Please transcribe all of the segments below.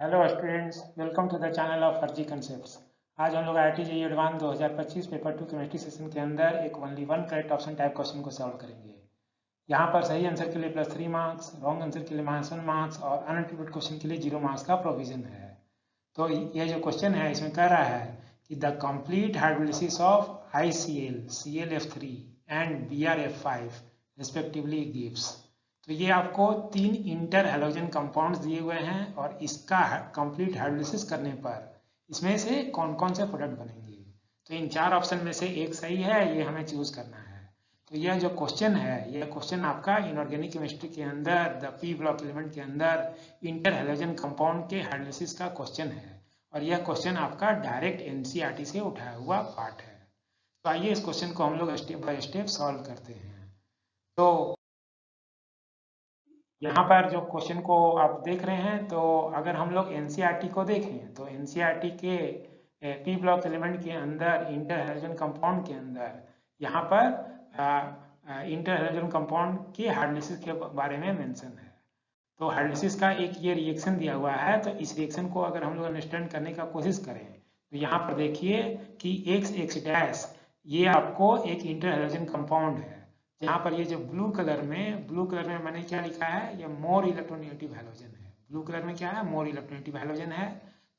Hello students, welcome to the channel of Farzi concepts. आज हम लोग IIT JEE advance 2025 paper 2 chemistry session के अंदर एक only one correct option type question को सॉल्व करेंगे। यहाँ पर सही आंसर के लिए +3 मार्क्स, रॉन्ग आंसर के लिए -1 मार्क्स और अनएट्रीब्यूटेड क्वेश्चन के लिए 0 मार्क्स का प्रोविजन है। तो ये जो क्वेश्चन है इसमें कह रहा है कि the complete hydrolysis of ICl, ClF3 and BrF5 respectively gives. तो ये आपको 3 इंटर हैलोजन कंपाउंड्स दिए हुए हैं और इसका कंप्लीट हाइड्रोलिसिस करने पर इसमें से कौन कौन से प्रोडक्ट बनेंगे। तो इन 4 ऑप्शन में से एक सही है, ये हमें चूज करना है। तो यह जो क्वेश्चन है, यह क्वेश्चन आपका इनऑर्गेनिक केमिस्ट्री के अंदर द पी ब्लॉक एलिमेंट के अंदर इंटर हैलोजन कंपाउंड के हाइड्रोलिसिस का क्वेश्चन है और यह क्वेश्चन आपका डायरेक्ट NCERT से उठाया हुआ पार्ट है। तो आइए इस क्वेश्चन को हम लोग स्टेप बाय स्टेप सॉल्व करते हैं। तो यहाँ पर जो क्वेश्चन को आप देख रहे हैं, तो अगर हम लोग NCERT को देखें तो NCERT के पी ब्लॉक एलिमेंट के अंदर इंटर हैलोजन कंपाउंड के अंदर यहाँ पर इंटर हैलोजन कंपाउंड के हाइड्रोलिसिस के बारे में मेंशन है। तो हाइड्रोलिसिस का एक ये रिएक्शन दिया हुआ है, तो इस रिएक्शन को अगर हम लोग अंडरस्टैंड करने का कोशिश करें तो यहाँ पर देखिए कि X ये आपको एक इंटर हैलोजन कंपाउंड है। यहाँ पर ये जो ब्लू कलर में मैंने क्या लिखा है, ये मोर इलेक्ट्रोनेगेटिव हैलोजन है। ब्लू कलर में क्या है, मोर इलेक्ट्रोनेगेटिव हैलोजन है।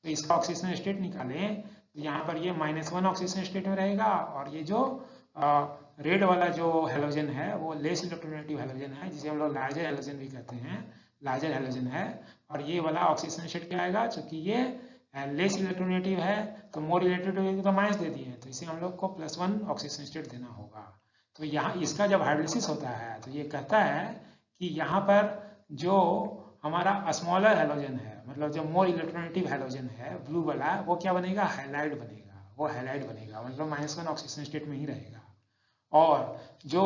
तो इसका ऑक्सीजन स्टेट निकालें तो यहाँ पर ये -1 ऑक्सीजन स्टेट में रहेगा और ये जो रेड वाला जो हैलोजन है वो लेस इलेक्ट्रोनेगेटिव हैलोजन है, जिसे हम लोग लार्जर हैलोजन भी कहते हैं, लार्जर हैलोजन है। और ये वाला ऑक्सीजन स्टेट क्या आएगा, चूंकि ये लेस इलेक्ट्रोनेगेटिव है तो मोर इलेक्ट्रोनेगेटिव तो माइनस दे दिए, तो इसे हम लोग को +1 ऑक्सीजन स्टेट देना होगा। तो यहाँ इसका जब हाइड्रोलिसिस होता है तो ये कहता है कि यहाँ पर जो हमारा स्मॉलर हैलोजन है, मतलब जो मोर इलेक्ट्रोनेगेटिव हैलोजन है ब्लू वाला, वो क्या बनेगा, हैलाइड बनेगा। वो हैलाइड बनेगा मतलब -1 ऑक्सीजन स्टेट में ही रहेगा। और जो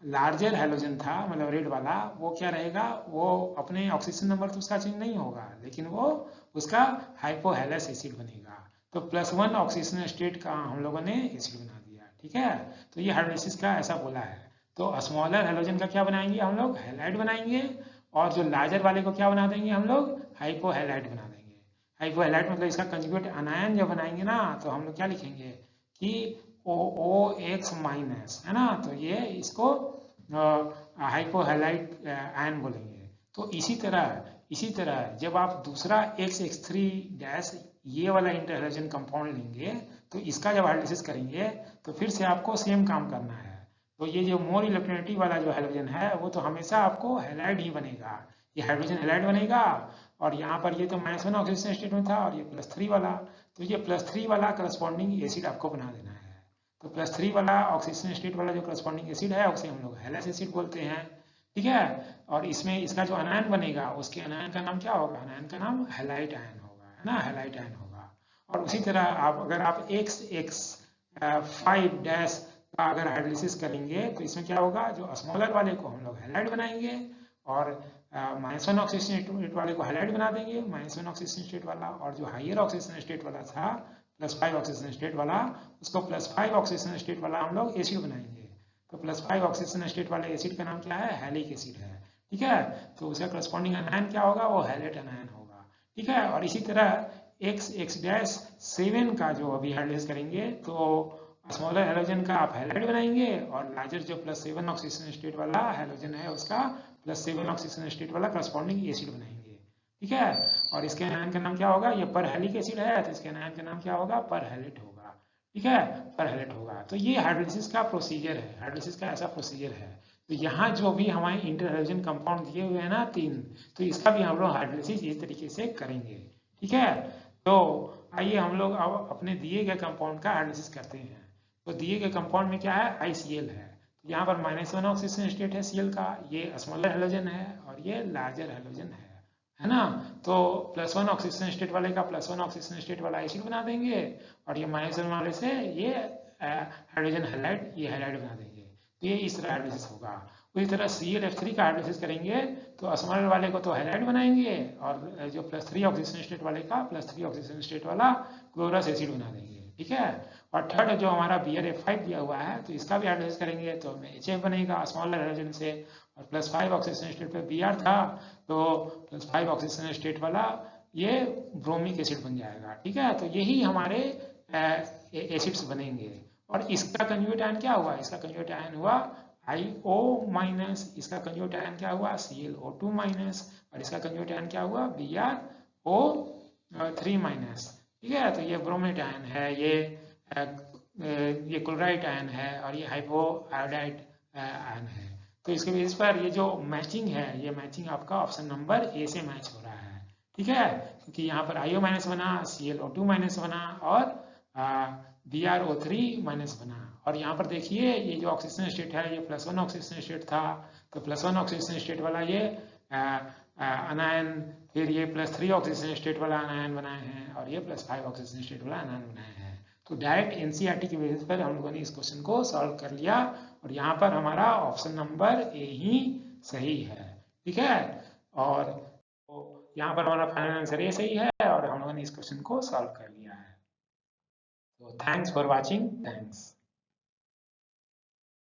लार्जर हैलोजन था मतलब रेड वाला, वो क्या रहेगा, वो अपने ऑक्सीजन नंबर तो उसका चेंज नहीं होगा, लेकिन वो उसका हाइपोहेलस एसिड बनेगा। तो +1 ऑक्सीजन स्टेट का हम लोगों ने एसिड बना दिया, ठीक है। तो ये हाइड्रोलिसिस का ऐसा बोला है। तो स्मॉलर हैलोजन का क्या बनाएंगे हम लोग, हैलाइड बनाएंगे, और जो लार्जर वाले को क्या बना देंगे हम लोग, हाइपोहेलाइड बना देंगे। हाइपोहेलाइड मतलब इसका कंजुगेट अनायन जब बनाएंगे ना, तो हम लोग क्या लिखेंगे कि OOX माइनस, है ना। तो ये इसको हाइपोहेलाइड आयन बोलेंगे। तो इसी तरह जब आप दूसरा XX3- ये वाला इंटर हैलोजन कंपाउंड लेंगे तो इसका जब हाइड्रोलिसिस करेंगे तो फिर से आपको सेम काम करना है। तो ये जो मोर इलेक्ट्रोनेगेटिव वाला जो हैलोजन है वो तो हमेशा आपको हैलाइड ही बनेगा, ये हाइड्रोजन हैलाइड बनेगा। और यहाँ पर ये तो -1 ऑक्सीजन स्टेट में था और ये +3 वाला, तो ये +3 वाला करस्पॉन्डिंग एसिड आपको बना देना है। तो +3 वाला ऑक्सीजन स्टेट वाला जो करस्पॉन्डिंग एसिड है उसे हम लोग हैलस एसिड बोलते हैं, ठीक है। और इसमें इसका जो अनायन बनेगा उसके अनायन का नाम क्या होगा, अनायन का नाम हैलाइट आयन होगा, है ना, हैलाइट आयन होगा। और उसी तरह अगर आप XX5- का अगर हाइड्रोलिसिस करेंगे तो इसमें क्या होगा, जो स्मॉलर वाले को हम लोग हैलाइड बनाएंगे और -1 ऑक्सीजन स्टेट वाले को हैलाइड बना देंगे, -1 ऑक्सीजन स्टेट वाला। और जो हाइयर ऑक्सीजन स्टेट वाला था +5 ऑक्सीजन स्टेट वाला, उसको +5 ऑक्सीजन स्टेट वाला हम लोग एसिड बनाएंगे। तो +5 ऑक्सीजन स्टेट वाले एसिड का नाम क्या है, हैलिक एसिड है, ठीक है। तो उसका करस्पॉन्डिंग अनायन क्या होगा, वो हैलेट अनायन होगा, ठीक है। और इसी तरह XX-7 का जो अभी हाइड्रोलिसिस करेंगे तो स्मॉलर हैलोजन का आप हैलाइड बनाएंगे और लार्जर जो +7 ऑक्सीजन स्टेट वाला हैलोजन है उसका +7 ऑक्सीजन स्टेट वाला करस्पॉन्डिंग एसिड बनाएंगे, ठीक है। और इसके अनायन का नाम क्या होगा, ये परहैलिक एसिड है तो इसके अनायन का नाम क्या होगा, परहैलेट होगा, ठीक है, परहैलेट होगा। तो ये हाइड्रोलिसिस का प्रोसीजर है, हाइड्रोलिसिस का ऐसा प्रोसीजर है। तो यहाँ जो भी हमारे इंटर हैलोजन कंपाउंड दिए हुए हैं ना 3, तो इसका भी हम लोग हाइड्रोलिसिस इस तरीके से करेंगे, ठीक है। तो आइए हम लोग अब अपने दिए गए कंपाउंड का हाइड्रोलिसिस करते हैं। तो दिए गए कंपाउंड में क्या है, ICl है। तो यहाँ पर -1 ऑक्सीजन स्टेट है Cl का, ये स्मॉलर हैलोजन है और ये लार्जर हैलोजन है ना। तो +1 ऑक्सीजन स्टेट वाले का +1 ऑक्सीजन स्टेट वाला एसिड बना देंगे और ये -1 वाले से ये हाइड्रोजन हैलाइड, ये हैलाइड बना देंगे। तो ये इस तरह हाइड्रोलिसिस होगा। उसी तरह ClF3 का हाइड्रोलिसिस करेंगे तो स्मॉलर वाले को तो हैलाइड बनाएंगे और जो +3 ऑक्सीजन स्टेट वाले का +3 ऑक्सीजन स्टेट वाला क्लोरस एसिड बना देंगे, ठीक है। और थर्ड जो हमारा BrF5 दिया हुआ है तो इसका भी हाइड्रोलिसिस करेंगे तो हमें HF बनेगा स्मॉलर हाइड्रोजन से, और +5 ऑक्सीजन स्टेट पे Br था तो +5 ऑक्सीजन स्टेट वाला ये ब्रोमिक एसिड बन जाएगा। ठीक है, तो यही हमारे एसिड्स बनेंगे। और इसका कंजुगेट आयन क्या हुआ? इसका कंजुगेट आयन हुआ IO माइनस, इसका कंजुगेट आयन क्या हुआ? ClO2 माइनस, और इसका कंजुगेट आयन क्या हुआ? BrO3 minus. ठीक है, तो ये ब्रोमेट आयन है, ये क्लोराइड आयन है, और ये हाइपो आयोडाइड आयन है। तो इसके बेस पर ये जो मैचिंग है, ये मैचिंग आपका ऑप्शन नंबर ए से मैच हो रहा है। ठीक है, क्योंकि यहाँ पर IO माइनस बना, ClO2 माइनस बना, और BrO3 माइनस बना। और यहाँ पर देखिए ये जो ऑक्सीजन स्टेट है ये +1 ऑक्सीजन स्टेट था, तो +1 ऑक्सीजन स्टेट वाला ये अनायन, फिर ये +3 ऑक्सीजन स्टेट वाला अनायन बनाए हैं, और ये +5 ऑक्सीजन स्टेट वाला अनायन बनाए हैं। तो डायरेक्ट एनसीईआरटी की बेसिस पर हम लोगों ने इस क्वेश्चन को सॉल्व कर लिया, और यहाँ पर हमारा ऑप्शन नंबर ए ही सही है। ठीक है, और यहाँ पर हमारा फाइनल आंसर ये सही है, और हम लोगों ने इस क्वेश्चन को सॉल्व कर लिया है। तो थैंक्स फॉर वॉचिंग, थैंक्स।